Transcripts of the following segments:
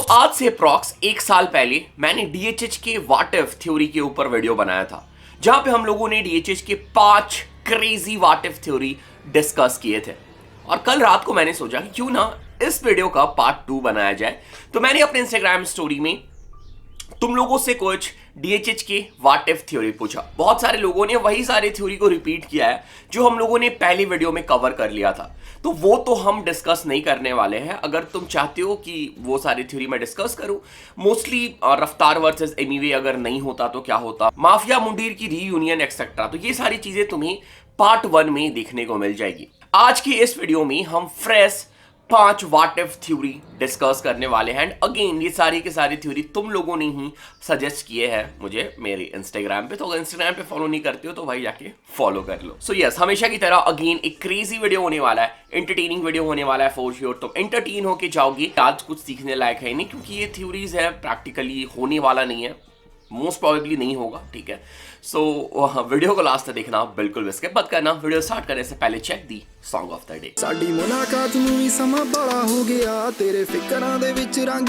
आज से अप्रॉक्स एक साल पहले मैंने डीएचएच के व्हाट इफ थ्योरी के ऊपर वीडियो बनाया था, जहां पे हम लोगों ने डीएचएच के 5 crazy what if theory discuss किए थे। और कल रात को मैंने सोचा कि क्यों ना इस वीडियो का पार्ट 2 बनाया जाए। तो मैंने अपने इंस्टाग्राम स्टोरी में तुम लोगों से कुछ डीएचएच के व्हाट इफ थ्योरी पूछा। बहुत सारे लोगों ने वही सारे थ्योरी को रिपीट किया है जो हम लोगों ने पहली वीडियो में कवर कर लिया था, तो वो तो हम डिस्कस नहीं करने वाले हैं। अगर तुम चाहते हो कि वो सारी थ्योरी मैं डिस्कस करूं, मोस्टली रफ्तार वर्सेस एमिवे अगर नहीं होता तो क्या होता, माफिया मुंडीर की रीयूनियन एक्सेट्रा, तो ये सारी चीजें तुम्हें पार्ट 1 में देखने को मिल जाएगी। आज की इस वीडियो में हम fresh 5 what if theory discuss करने वाले हैं। एंड अगेन ये सारी की सारी थ्योरी तुम लोगों ने ही सजेस्ट किए हैं मुझे मेरे इंस्टाग्राम पे, तो अगर इंस्टाग्राम पे फॉलो नहीं करते हो तो भाई जाके फॉलो कर लो। सो यस, हमेशा की तरह अगेन एक क्रेजी वीडियो होने वाला है, एंटरटेनिंग वीडियो होने वाला है फॉर श्योर। तुम एंटरटेन होके जाओगी, आज कुछ सीखने लायक है नहीं, क्योंकि ये थ्योरीज है, प्रैक्टिकली होने वाला नहीं है, मोस्ट प्रोबेबली नहीं होगा, ठीक है। सो वीडियो को लास्ट तक देखना बिल्कुल भी स्किप मत करना। वीडियो स्टार्ट करने से पहले check the song of the day. ਸਾਡੀ ਮੁਲਾਕਾਤ ਨੂੰ ਵੀ ਸਮਾਂ ਬੜਾ ਹੋ ਗਿਆ, ਤੇਰੇ ਫਿਕਰਾਂ ਦੇ ਵਿੱਚ ਰੰਗ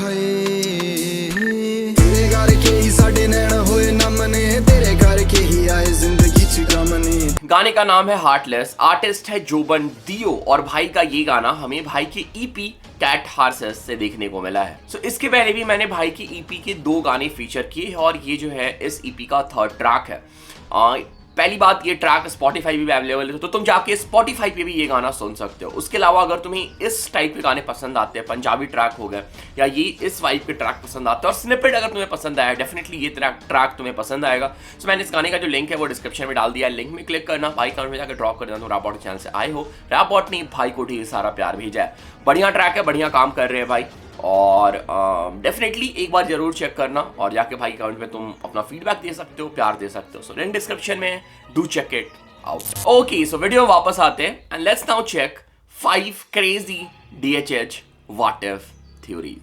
ਹਾਏ ਤੇਰੇ ਕਰਕੇ ਹੀ ਸਾਡੇ ਨੈਣ ਹੋਏ ਨਮ ਨੇ, ਤੇਰੇ ਕਰਕੇ ही आए जिंदगी च गम ने। गाने का नाम है हार्टलेस, आर्टिस्ट है जोबन दियो, और भाई का ये गाना हमें भाई की ईपी कैट हार्सेस से देखने को मिला है। सो इसके पहले भी मैंने भाई की ईपी के 2 गाने फीचर किए और ये जो है इस ईपी का 3rd ट्रैक है। पहली बात, ये ट्रैक स्पॉटिफाई भी अवेलेबल है, तो तुम जाके स्पॉटिफाई पे भी ये गाना सुन सकते हो। उसके अलावा अगर तुम्हें इस टाइप के गाने पसंद आते हैं, पंजाबी ट्रैक हो गए या ये इस वाइब के ट्रैक पसंद आते हैं, और स्निपेट अगर तुम्हें पसंद आया, डेफिनेटली ये ट्रैक तुम्हें पसंद आएगा। सो मैंने इस गाने का जो लिंक है वो डिस्क्रिप्शन में डाल दिया है, लिंक में क्लिक करना, भाई अकाउंट में जाकर ड्रॉप कर देना। तो रैपबॉट चैनल से आए हो, रैपबॉट ने भाई को ढेर सारा प्यार भेजा है, बढ़िया ट्रैक है, बढ़िया काम कर रहे हैं भाई, और डेफिनेटली एक बार जरूर चेक करना और जाके भाई अकाउंट में तुम अपना फीडबैक दे सकते हो, प्यार दे सकते हो। सो लिंक डिस्क्रिप्शन में, do check it out. Okay, so video वापस आते हैं and let's now check 5 crazy DHH what if theories.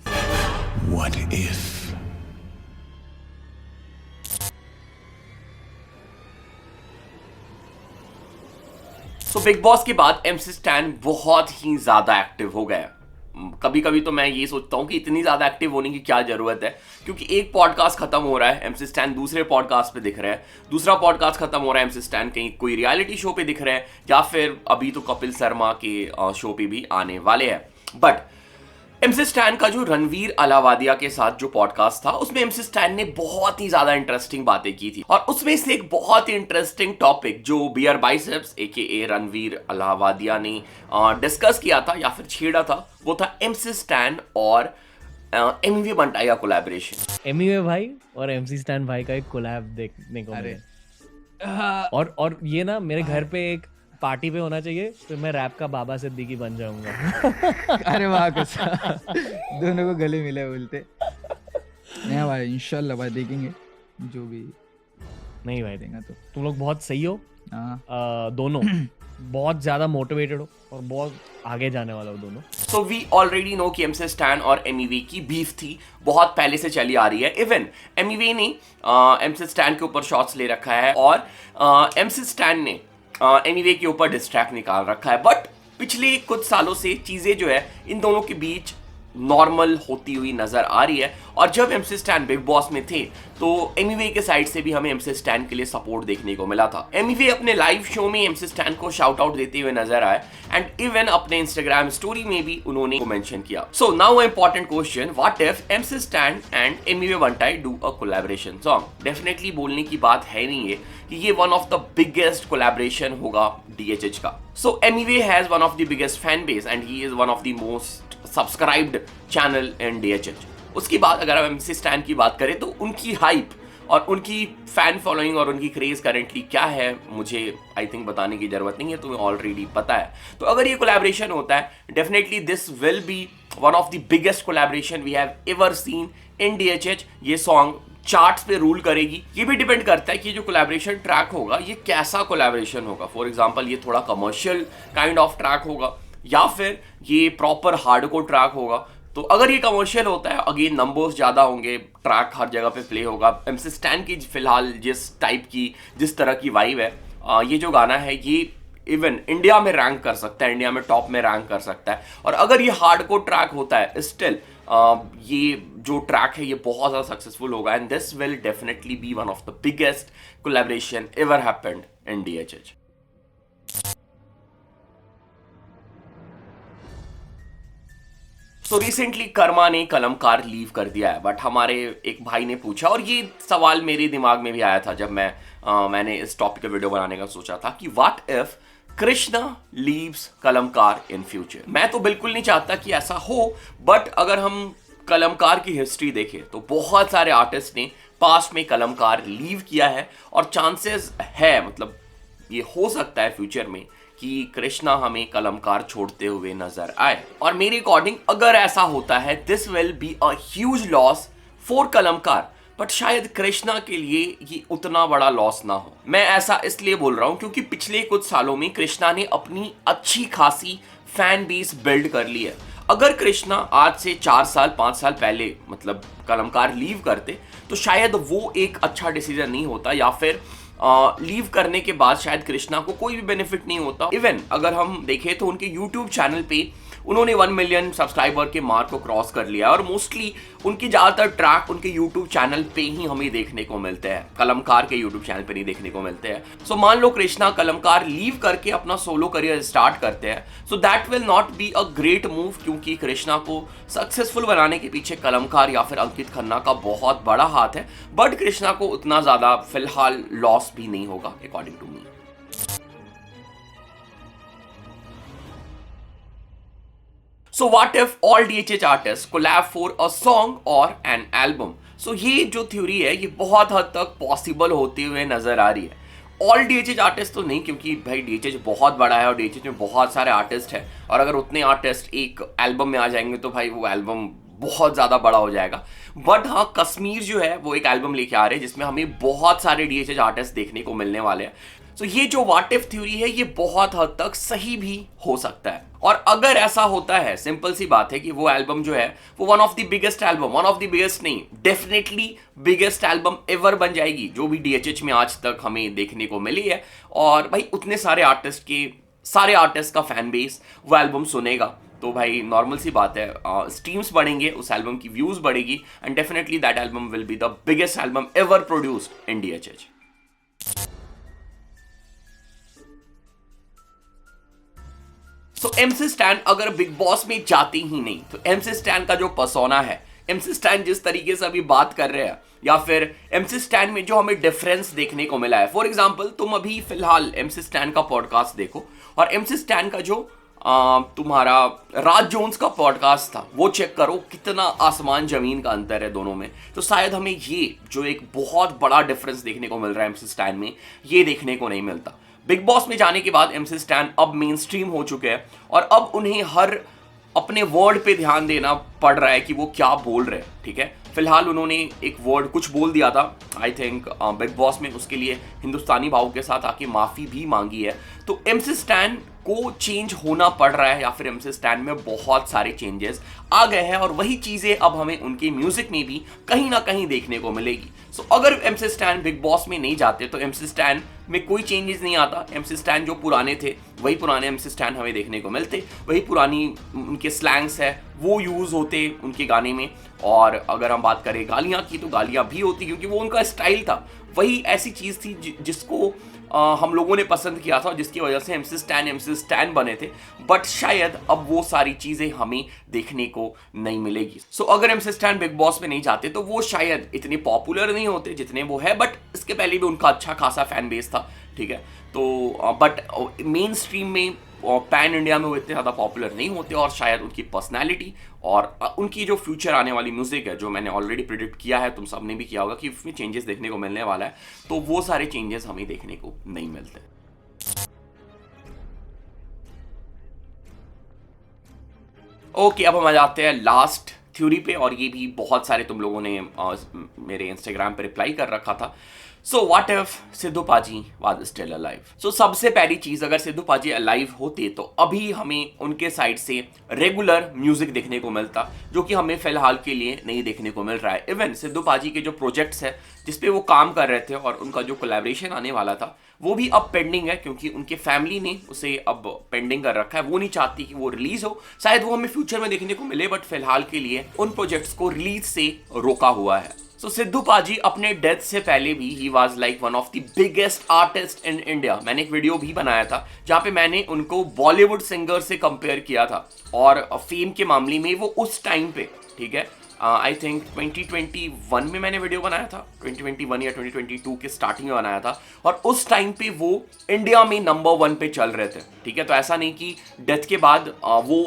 What if? So Bigg Boss के बाद एमसी स्टैन बहुत ही ज्यादा एक्टिव हो गया। कभी कभी तो मैं ये सोचता हूँ कि इतनी ज्यादा एक्टिव होने की क्या जरूरत है, क्योंकि एक पॉडकास्ट खत्म हो रहा है, एमसी स्टैन दूसरे पॉडकास्ट पे दिख रहा है, दूसरा पॉडकास्ट खत्म हो रहा है, एमसी स्टैन कहीं कोई रियलिटी शो पे दिख रहा है, या फिर अभी तो कपिल शर्मा के शो पे भी आने वाले हैं। बट एमसी स्टैन का जो रणवीर अलावादिया के साथ जो पॉडकास्ट था, उसमें एमसी स्टैन ने बहुत ही ज्यादा इंटरेस्टिंग बातें की थी, और उसमें से एक बहुत ही इंटरेस्टिंग टॉपिक जो बियर बाइसेप्स एके रणवीर अलावादिया ने डिस्कस किया था या फिर छेड़ा था, वो था एमसी स्टैन और एमिवे बंटाई का कोलैबोरेशन। एमिवे भाई और एमसी स्टैन भाई का एक कोलैब देखने को मिला, और ये ना मेरे घर पे एक पार्टी पे होना चाहिए, तो मैं रैप का बाबा सिद्दीकी बन जाऊंगा। अरे वाह, कुछ दोनों को गले मिले बोलते। नहीं भाई, इंशाल्लाह भाई देखेंगे जो भी नहीं भाई देगा तो। तुम लोग बहुत सही हो, दोनों बहुत ज्यादा मोटिवेटेड हो और बहुत आगे जाने वाला हो दोनों। सो वी ऑलरेडी नो कि एमसी स्टैन और एमिवे की बीफ थी, बहुत पहले से चली आ रही है। इवन एमिवे ने एमसी स्टैन के ऊपर शॉट्स ले रखा है और एमसी स्टैन ने एमिवे के ऊपर डिस्ट्रैक्ट निकाल रखा है। बट पिछले कुछ सालों से चीजें जो है इन दोनों के बीच नॉर्मल होती हुई नजर आ रही है, और जब एमसी स्टैन बिग बॉस में थे तो एमिवे के साइड से भी हमें एमसी स्टैन के लिए सपोर्ट देखने को मिला था। एमिवे अपने लाइव शो में एमसी स्टैन को शाउट आउट देते हुए नजर आए, एंड इवन अपने इंस्टाग्राम स्टोरी में भी उन्होंने मेंशन किया। So now important question, what if MC Stan and Emiway Bantai do a collaboration song? Definitely बोलने की बात है नहीं है कि ये one of the biggest collaboration होगा डीएचएच का। So Emiway has one of the biggest fan base and he is one of the most subscribed channel in DHH. उसके बाद अगर हम एमसी स्टैन की बात करें तो उनकी हाइप और उनकी फैन फॉलोइंग और उनकी क्रेज करेंटली क्या है, मुझे आई थिंक बताने की जरूरत नहीं है, तुम्हें ऑलरेडी पता है। तो अगर ये कोलैबोरेशन होता है, definitely this will be one of the biggest collaboration we have ever seen in DHH. ये सॉन्ग चार्ट्स पे रूल करेगी। ये भी डिपेंड करता है कि जो कोलैबोरेशन ट्रैक होगा ये कैसा कोलैबोरेशन होगा। फॉर एग्जांपल ये थोड़ा कमर्शियल काइंड ऑफ ट्रैक होगा या फिर ये प्रॉपर हार्डकोर ट्रैक होगा। तो अगर ये कमर्शियल होता है, अगेन नंबर्स ज़्यादा होंगे, ट्रैक हर जगह पे प्ले होगा। एमसी स्टैन की फिलहाल जिस तरह की वाइब है, ये जो गाना है ये इवन इंडिया में रैंक कर सकता है, इंडिया में टॉप में रैंक कर सकता है। और अगर ये हार्डकोर ट्रैक होता है स्टिल ये जो ट्रैक है ये बहुत ज़्यादा सक्सेसफुल होगा and this will definitely be one of the biggest collaboration ever happened in DHH। तो रिसेंटली कर्मा ने कलमकार लीव कर दिया है, बट हमारे एक भाई ने पूछा और ये सवाल मेरे दिमाग में भी आया था जब मैंने इस टॉपिक पे वीडियो बनाने का सोचा था कि what if Krishna leaves Kalamkaar in future. मैं तो बिल्कुल नहीं चाहता कि ऐसा हो, बट अगर हम कलमकार की हिस्ट्री देखें तो बहुत सारे आर्टिस्ट ने पास्ट में कलमकार लीव किया है और चांसेस है, मतलब ये हो सकता है फ्यूचर में कि कृष्णा हमें कलमकार छोड़ते हुए नजर आए। और मेरे अकॉर्डिंग अगर ऐसा होता है this will be a huge loss for Kalamkaar, but शायद कृष्णा के लिए ये उतना बड़ा लॉस ना हो। मैं ऐसा इसलिए बोल रहा हूं क्योंकि पिछले कुछ सालों में कृष्णा ने अपनी अच्छी खासी फैन बेस बिल्ड कर ली है। अगर कृष्णा आज से 4 साल 5 साल पहले मतलब कलमकार लीव करते तो शायद वो एक अच्छा डिसीजन नहीं होता, या फिर लीव करने के बाद शायद कृष्णा को कोई भी बेनिफिट नहीं होता। इवन अगर हम देखें तो उनके यूट्यूब चैनल पे उन्होंने 1 मिलियन सब्सक्राइबर के मार्क को क्रॉस कर लिया और मोस्टली उनके ज़्यादातर ट्रैक उनके यूट्यूब चैनल पे ही हमें देखने को मिलते हैं, कलमकार के यूट्यूब चैनल पे नहीं देखने को मिलते हैं। सो मान लो कृष्णा कलमकार लीव करके अपना सोलो करियर स्टार्ट करते हैं, so that will not be a great move, क्योंकि कृष्णा को सक्सेसफुल बनाने के पीछे कलमकार या फिर अंकित खन्ना का बहुत बड़ा हाथ है, बट कृष्णा को उतना ज़्यादा फिलहाल लॉस भी नहीं होगा according to me. So what if all DHH artists collab for a song or an album? So ये जो थ्योरी है ये बहुत हद तक पॉसिबल होते हुए नजर आ रही है। ऑल DHH आर्टिस्ट तो नहीं, क्योंकि भाई DHH बहुत बड़ा है और DHH में बहुत सारे आर्टिस्ट हैं, और अगर उतने आर्टिस्ट एक एल्बम में आ जाएंगे तो भाई वो एल्बम बहुत ज़्यादा बड़ा हो जाएगा। बट हाँ, कश्मीर जो है वो एक एल्बम लेके आ रहे हैं जिसमें हमें बहुत सारे DHH आर्टिस्ट देखने को मिलने वाले हैं। तो ये जो व्हाट इफ थ्योरी है ये बहुत हद तक सही भी हो सकता है, और अगर ऐसा होता है सिंपल सी बात है कि वो एल्बम जो है वो one of the biggest album, one of the biggest नहीं डेफिनेटली बिगेस्ट एल्बम एवर बन जाएगी जो भी DHH में आज तक हमें देखने को मिली है। और भाई उतने सारे आर्टिस्ट का फैन बेस वो एल्बम सुनेगा, तो भाई नॉर्मल सी बात है स्ट्रीम्स बढ़ेंगे, उस एल्बम की व्यूज बढ़ेगी and definitely that album will be the biggest album ever produced in DHH। So MC stand अगर बिग बॉस में जाते ही नहीं तो MC स्टैन का जो पर्सोना है, MC स्टैन जिस तरीके से अभी बात कर रहे हैं, या फिर MC स्टैन में जो हमें डिफरेंस देखने को मिला है, फॉर एग्जांपल तुम अभी फिलहाल MC स्टैन का पॉडकास्ट देखो और MC स्टैन का जो तुम्हारा राज जोन्स का पॉडकास्ट था वो चेक करो, कितना आसमान जमीन का अंतर है दोनों में। तो शायद हमें ये जो एक बहुत बड़ा डिफरेंस देखने को मिल रहा है MC स्टैन में, ये देखने को नहीं मिलता। बिग बॉस में जाने के बाद MC स्टैन अब मेन स्ट्रीम हो चुके हैं और अब उन्हें हर अपने वर्ड पे ध्यान देना पड़ रहा है कि वो क्या बोल रहे हैं, ठीक है। फिलहाल उन्होंने एक वर्ड कुछ बोल दिया था आई थिंक बिग बॉस में, उसके लिए हिंदुस्तानी भाव के साथ आके माफ़ी भी मांगी है। तो MC स्टैन को चेंज होना पड़ रहा है, या फिर MC स्टैन में बहुत सारे चेंजेस आ गए हैं और वही चीज़ें अब हमें उनके म्यूजिक में भी कहीं ना कहीं देखने को मिलेगी। सो अगर MC स्टैन बिग बॉस में नहीं जाते तो MC स्टैन में कोई चेंजेस नहीं आता। MC स्टैन जो पुराने थे वही पुराने MC स्टैन हमें देखने को मिलते, वही पुरानी उनके स्लैंग्स है वो यूज़ होते उनके गाने में। और अगर हम बात करें गालियाँ की तो गालियाँ भी होती, क्योंकि वो उनका स्टाइल था, वही ऐसी चीज़ थी जिसको हम लोगों ने पसंद किया था, जिसकी वजह से MC स्टैन बने थे। बट शायद अब वो सारी चीज़ें हमें देखने को नहीं मिलेगी। सो अगर MC स्टैन बिग बॉस में नहीं जाते तो वो शायद इतने पॉपुलर नहीं होते जितने वो है, बट इसके पहले भी उनका अच्छा खासा फैन बेस था, ठीक है। तो बट मेन स्ट्रीम में पैन इंडिया में वो इतने ज़्यादा पॉपुलर नहीं होते, और शायद उनकी पर्सनैलिटी और उनकी जो फ्यूचर आने वाली म्यूज़िक है, जो मैंने ऑलरेडी प्रिडिक्ट किया है, तुम सब ने भी किया होगा कि उसमें चेंजेस देखने को मिलने वाला है, तो वो सारे चेंजेस हमें देखने को नहीं मिलते। ओके, अब हम आ जाते हैं लास्ट थ्योरी पे, और ये भी बहुत सारे तुम लोगों ने मेरे इंस्टाग्राम पे रिप्लाई कर रखा था। So what if Sidhu paaji was still alive? सो सबसे पहली चीज, अगर सिद्धू पाजी अलाइव होते तो अभी हमें उनके साइड से रेगुलर म्यूजिक देखने को मिलता, जो कि हमें फिलहाल के लिए नहीं देखने को मिल रहा है। इवन सिद्धू पाजी के जो प्रोजेक्ट्स है जिसपे वो काम कर रहे थे और उनका जो कोलैबोरेशन आने वाला था वो भी अब पेंडिंग है, क्योंकि उनके फैमिली ने उसे अब पेंडिंग कर रखा है। वो नहीं चाहती कि वो रिलीज हो। शायद वो हमें फ्यूचर में देखने को मिले, बट फिलहाल के लिए उन प्रोजेक्ट्स को रिलीज से रोका हुआ है। सो सिद्धू पाजी अपने डेथ से पहले भी he was like one of the biggest artist in India. मैंने एक वीडियो भी बनाया था जहाँ पे मैंने उनको बॉलीवुड सिंगर से कंपेयर किया था, और फेम के मामले में वो उस टाइम पे, ठीक है, आई थिंक 2021 में मैंने वीडियो बनाया था, 2021 या 2022 के स्टार्टिंग में बनाया था, और उस टाइम पे वो इंडिया में नंबर 1 पे चल रहे थे, ठीक है। तो ऐसा नहीं कि डेथ के बाद वो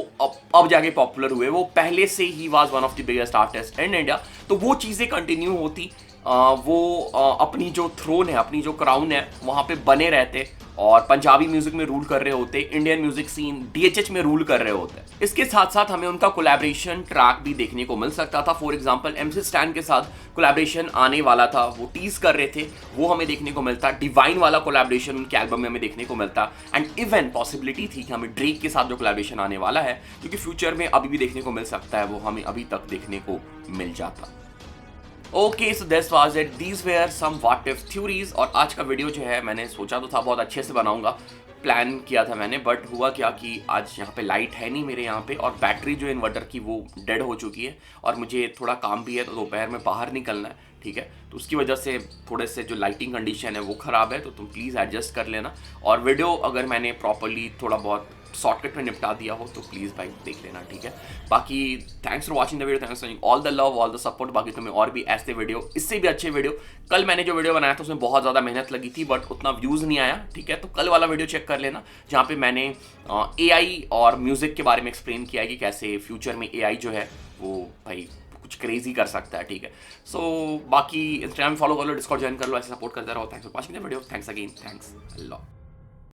अब जाके पॉपुलर हुए, वो पहले से he was one of the biggest artist in India. तो वो चीज़ें कंटिन्यू होती, वो अपनी जो थ्रोन है, अपनी जो क्राउन है, वहाँ पे बने रहते और पंजाबी म्यूजिक में रूल कर रहे होते, इंडियन म्यूजिक सीन DHH में रूल कर रहे होते। इसके साथ साथ हमें उनका कोलैबोरेशन ट्रैक भी देखने को मिल सकता था। फॉर एग्जांपल MC स्टैन के साथ कोलैबोरेशन आने वाला था, वो टीज कर रहे थे, वो हमें देखने को मिलता। डिवाइन वाला कोलैबोरेशन उनके एल्बम में हमें देखने को मिलता। एंड इवन पॉसिबिलिटी थी कि हमें ड्रेक के साथ जो कोलैबोरेशन आने वाला है, क्योंकि फ्यूचर में अभी भी देखने को मिल सकता है, वो हमें अभी तक देखने को मिल जाता। Okay, so this was it, these were some what if theories. और आज का वीडियो जो है, मैंने सोचा तो था बहुत अच्छे से बनाऊंगा, प्लान किया था मैंने, बट हुआ क्या कि आज यहाँ पे लाइट है नहीं मेरे यहाँ पे, और बैटरी जो इन्वर्टर की वो डेड हो चुकी है, और मुझे थोड़ा काम भी है, तो दोपहर में बाहर निकलना है, ठीक है। तो उसकी वजह से थोड़े से जो लाइटिंग कंडीशन है वो ख़राब है, तो तुम प्लीज़ एडजस्ट कर लेना। और वीडियो अगर मैंने प्रॉपरली थोड़ा बहुत शॉर्टकट में निपटा दिया हो तो प्लीज़ भाई देख लेना, ठीक है। बाकी thanks for watching the video, thanks for all the love, all the support. बाकी तुम्हें और भी ऐसे वीडियो, इससे भी अच्छे वीडियो, कल मैंने जो वीडियो बनाया था उसमें बहुत ज़्यादा मेहनत लगी थी, बट उतना व्यूज़ नहीं आया, ठीक है। तो कल वाला वीडियो चेक कर लेना, जहाँ पे मैंने AI और म्यूज़िक के बारे में एक्सप्लेन किया है कि कैसे फ्यूचर में AI जो है वो भाई कुछ क्रेजी कर सकता है, ठीक है। सो बाकी इंस्टाग्राम फॉलो कर लो, डिस्कॉर्ड ज्वाइन कर लो, ऐसे सपोर्ट करते रहो। Thanks for watching the video, thanks again, thanks a lot.